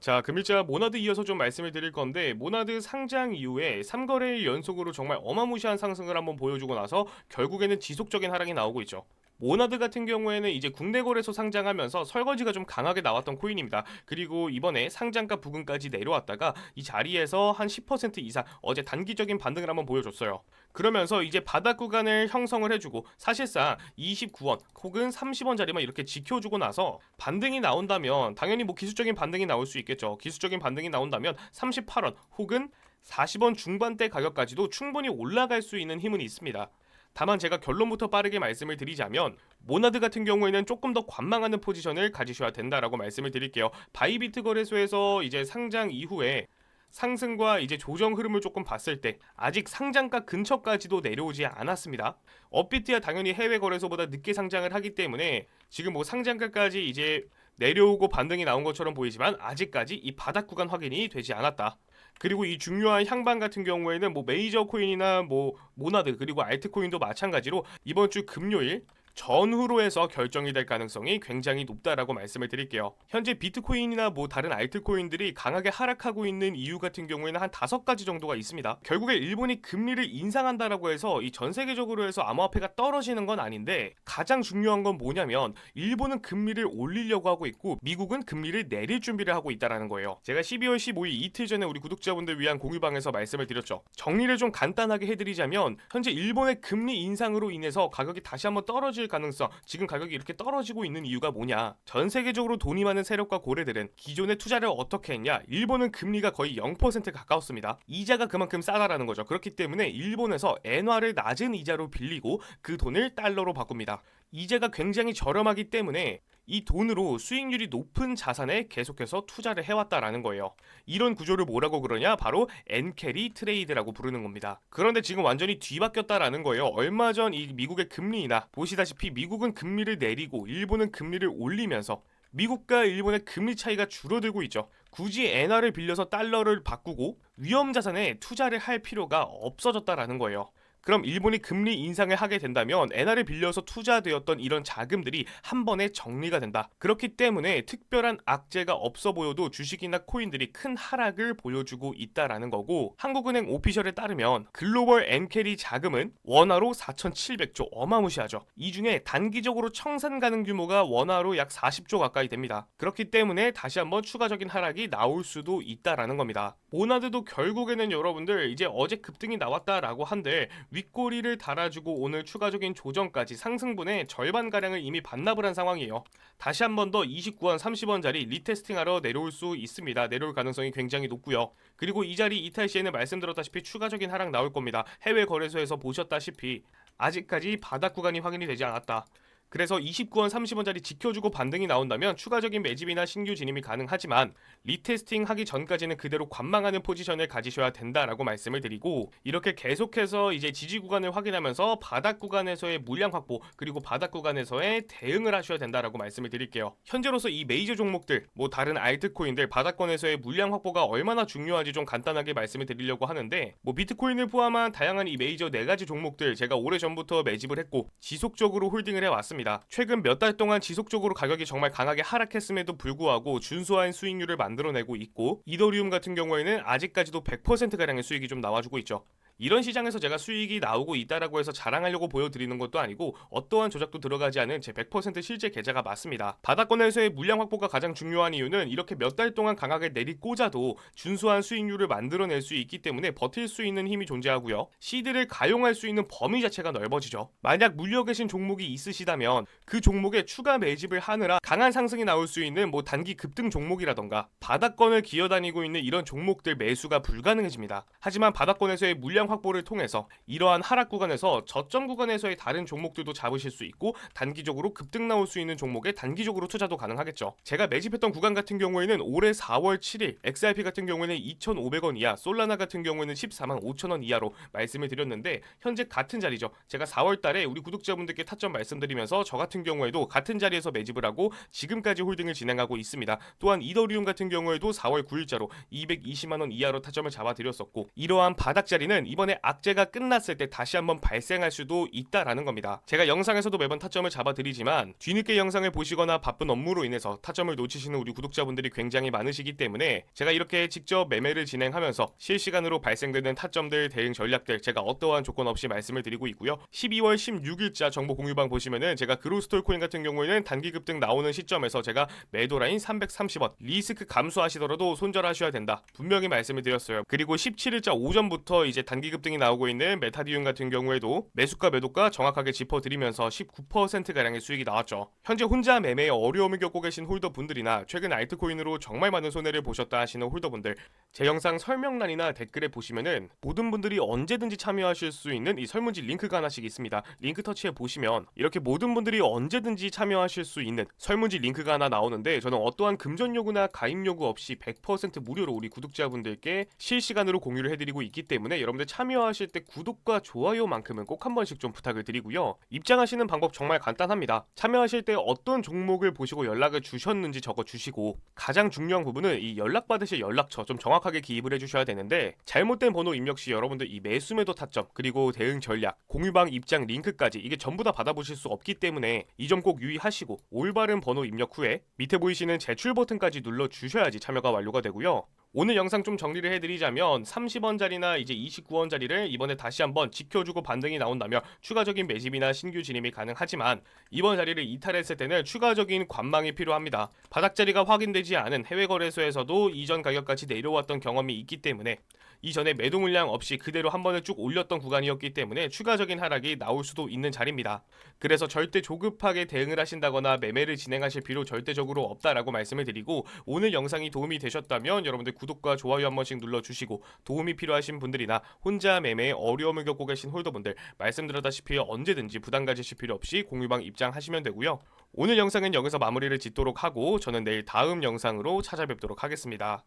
자, 금일자 모나드 이어서 좀 말씀을 드릴 건데, 모나드 상장 이후에 3거래일 연속으로 정말 어마무시한 상승을 한번 보여주고 나서 결국에는 지속적인 하락이 나오고 있죠. 모나드 같은 경우에는 이제 국내 거래소 상장하면서 설거지가 좀 강하게 나왔던 코인입니다. 그리고 이번에 상장가 부근까지 내려왔다가 이 자리에서 한 10% 이상 어제 단기적인 반등을 한번 보여줬어요. 그러면서 이제 바닥 구간을 형성을 해주고 사실상 29원 혹은 30원 자리만 이렇게 지켜주고 나서 반등이 나온다면 당연히 뭐 기술적인 반등이 나올 수 있겠죠. 기술적인 반등이 나온다면 38원 혹은 40원 중반대 가격까지도 충분히 올라갈 수 있는 힘은 있습니다. 다만 제가 결론부터 빠르게 말씀을 드리자면 모나드 같은 경우에는 조금 더 관망하는 포지션을 가지셔야 된다라고 말씀을 드릴게요. 바이비트 거래소에서 이제 상장 이후에 상승과 이제 조정 흐름을 조금 봤을 때 아직 상장가 근처까지도 내려오지 않았습니다. 업비트야 당연히 해외 거래소보다 늦게 상장을 하기 때문에 지금 뭐 상장가까지 이제 내려오고 반등이 나온 것처럼 보이지만 아직까지 이 바닥 구간 확인이 되지 않았다. 그리고 이 중요한 향방 같은 경우에는 뭐 메이저 코인이나 뭐 모나드 그리고 알트코인도 마찬가지로 이번 주 금요일 전후로 해서 결정이 될 가능성이 굉장히 높다라고 말씀을 드릴게요. 현재 비트코인이나 뭐 다른 알트코인들이 강하게 하락하고 있는 이유 같은 경우에는 한 5가지 정도가 있습니다. 결국에 일본이 금리를 인상한다라고 해서 이 전 세계적으로 해서 암호화폐가 떨어지는 건 아닌데 가장 중요한 건 뭐냐면 일본은 금리를 올리려고 하고 있고 미국은 금리를 내릴 준비를 하고 있다라는 거예요. 제가 12월 15일 이틀 전에 우리 구독자분들 위한 공유방에서 말씀을 드렸죠. 정리를 좀 간단하게 해드리자면 현재 일본의 금리 인상으로 인해서 가격이 다시 한번 떨어질 가능성, 지금 가격이 이렇게 떨어지고 있는 이유가 뭐냐? 전 세계적으로 돈이 많은 세력과 고래들은 기존의 투자를 어떻게 했냐? 일본은 금리가 거의 0% 가까웠습니다. 이자가 그만큼 싸다라는 거죠. 그렇기 때문에 일본에서 엔화를 낮은 이자로 빌리고 그 돈을 달러로 바꿉니다. 이자가 굉장히 저렴하기 때문에 이 돈으로 수익률이 높은 자산에 계속해서 투자를 해왔다라는 거예요. 이런 구조를 뭐라고 그러냐? 바로 엔캐리 트레이드라고 부르는 겁니다. 그런데 지금 완전히 뒤바뀌었다라는 거예요. 얼마 전 이 미국의 금리 인하 보시다시피 미국은 금리를 내리고 일본은 금리를 올리면서 미국과 일본의 금리 차이가 줄어들고 있죠. 굳이 엔화를 빌려서 달러를 바꾸고 위험 자산에 투자를 할 필요가 없어졌다라는 거예요. 그럼 일본이 금리 인상을 하게 된다면 엔화를 빌려서 투자되었던 이런 자금들이 한 번에 정리가 된다. 그렇기 때문에 특별한 악재가 없어 보여도 주식이나 코인들이 큰 하락을 보여주고 있다라는 거고 한국은행 오피셜에 따르면 글로벌 엔캐리 자금은 원화로 4,700조 어마무시하죠. 이 중에 단기적으로 청산 가능 규모가 원화로 약 40조 가까이 됩니다. 그렇기 때문에 다시 한번 추가적인 하락이 나올 수도 있다라는 겁니다. 모나드도 결국에는 여러분들 이제 어제 급등이 나왔다라고 한들 윗꼬리를 달아주고 오늘 추가적인 조정까지 상승분의 절반가량을 이미 반납을 한 상황이에요. 다시 한 번 더 29원 30원짜리 리테스팅하러 내려올 수 있습니다. 내려올 가능성이 굉장히 높고요. 그리고 이 자리 이탈 시에는 말씀드렸다시피 추가적인 하락 나올 겁니다. 해외 거래소에서 보셨다시피 아직까지 바닥 구간이 확인이 되지 않았다. 그래서 29원 30원짜리 지켜주고 반등이 나온다면 추가적인 매집이나 신규 진입이 가능하지만 리테스팅 하기 전까지는 그대로 관망하는 포지션을 가지셔야 된다라고 말씀을 드리고 이렇게 계속해서 이제 지지 구간을 확인하면서 바닥 구간에서의 물량 확보 그리고 바닥 구간에서의 대응을 하셔야 된다라고 말씀을 드릴게요. 현재로서 이 메이저 종목들 뭐 다른 알트코인들 바닥권에서의 물량 확보가 얼마나 중요한지 좀 간단하게 말씀을 드리려고 하는데 뭐 비트코인을 포함한 다양한 이 메이저 4가지 종목들 제가 오래전부터 매집을 했고 지속적으로 홀딩을 해왔습니다. 최근 몇 달 동안 지속적으로 가격이 정말 강하게 하락했음에도 불구하고 준수한 수익률을 만들어내고 있고 이더리움 같은 경우에는 아직까지도 100%가량의 수익이 좀 나와주고 있죠. 이런 시장에서 제가 수익이 나오고 있다라고 해서 자랑하려고 보여드리는 것도 아니고 어떠한 조작도 들어가지 않은 제 100% 실제 계좌가 맞습니다. 바닥권에서의 물량 확보가 가장 중요한 이유는 이렇게 몇 달 동안 강하게 내리꽂아도 준수한 수익률을 만들어낼 수 있기 때문에 버틸 수 있는 힘이 존재하고요. 시드를 가용할 수 있는 범위 자체가 넓어지죠. 만약 물려 계신 종목이 있으시다면 그 종목에 추가 매집을 하느라 강한 상승이 나올 수 있는 뭐 단기 급등 종목이라던가 바닥권을 기어다니고 있는 이런 종목들 매수가 불가능해집니다. 하지만 바닥권에서의 물량 확보를 통해서 이러한 하락 구간에서 저점 구간에서의 다른 종목들도 잡으실 수 있고 단기적으로 급등 나올 수 있는 종목에 단기적으로 투자도 가능하겠죠. 제가 매집했던 구간 같은 경우에는 올해 4월 7일 XRP 같은 경우에는 2,500원 이하 솔라나 같은 경우에는 14만 5천원 이하로 말씀을 드렸는데 현재 같은 자리죠. 제가 4월 달에 우리 구독자분들께 타점 말씀드리면서 저 같은 경우에도 같은 자리에서 매집을 하고 지금까지 홀딩을 진행하고 있습니다. 또한 이더리움 같은 경우에도 4월 9일자로 220만원 이하로 타점을 잡아드렸었고 이러한 바닥 자리는 이번에 악재가 끝났을 때 다시 한번 발생할 수도 있다라는 겁니다. 제가 영상에서도 매번 타점을 잡아드리지만 뒤늦게 영상을 보시거나 바쁜 업무로 인해서 타점을 놓치시는 우리 구독자분들이 굉장히 많으시기 때문에 제가 이렇게 직접 매매를 진행하면서 실시간으로 발생되는 타점들, 대응 전략들 제가 어떠한 조건 없이 말씀을 드리고 있고요. 12월 16일자 정보 공유방 보시면은 제가 그로스톨 코인 같은 경우에는 단기 급등 나오는 시점에서 제가 매도 라인 330원 리스크 감수하시더라도 손절하셔야 된다 분명히 말씀을 드렸어요. 그리고 17일자 오전부터 이제 단기 급등이 나오고 있는 메타디움 같은 경우에도 매수가 매도가 정확하게 짚어드리면서 19%가량의 수익이 나왔죠. 현재 혼자 매매에 어려움을 겪고 계신 홀더분들이나 최근 알트코인으로 정말 많은 손해를 보셨다 하시는 홀더분들, 제 영상 설명란이나 댓글에 보시면은 모든 분들이 언제든지 참여하실 수 있는 이 설문지 링크가 하나씩 있습니다. 링크 터치해 보시면 이렇게 모든 분들이 언제든지 참여하실 수 있는 설문지 링크가 하나 나오는데, 저는 어떠한 금전 요구나 가입 요구 없이 100% 무료로 우리 구독자분들께 실시간으로 공유를 해드리고 있기 때문에 여러분들 참여하실 때 구독과 좋아요만큼은 꼭 한 번씩 좀 부탁을 드리고요. 입장하시는 방법 정말 간단합니다. 참여하실 때 어떤 종목을 보시고 연락을 주셨는지 적어주시고, 가장 중요한 부분은 이 연락받으실 연락처 좀 정확하게 기입을 해주셔야 되는데, 잘못된 번호 입력 시 여러분들 이 매수매도 타점 그리고 대응 전략, 공유방 입장 링크까지 이게 전부 다 받아보실 수 없기 때문에 이 점 꼭 유의하시고 올바른 번호 입력 후에 밑에 보이시는 제출 버튼까지 눌러주셔야지 참여가 완료가 되고요. 오늘 영상 좀 정리를 해드리자면 30원짜리나 이제 29원짜리를 이번에 다시 한번 지켜주고 반등이 나온다면 추가적인 매집이나 신규 진입이 가능하지만, 이번 자리를 이탈했을 때는 추가적인 관망이 필요합니다. 바닥자리가 확인되지 않은 해외 거래소에서도 이전 가격까지 내려왔던 경험이 있기 때문에 이전에 매도 물량 없이 그대로 한 번에 쭉 올렸던 구간이었기 때문에 추가적인 하락이 나올 수도 있는 자리입니다. 그래서 절대 조급하게 대응을 하신다거나 매매를 진행하실 필요 절대적으로 없다라고 말씀을 드리고, 오늘 영상이 도움이 되셨다면 여러분들 구독과 좋아요 한 번씩 눌러주시고, 도움이 필요하신 분들이나 혼자 매매에 어려움을 겪고 계신 홀더분들 말씀드렸다시피 언제든지 부담 가지실 필요 없이 공유방 입장하시면 되고요. 오늘 영상은 여기서 마무리를 짓도록 하고 저는 내일 다음 영상으로 찾아뵙도록 하겠습니다.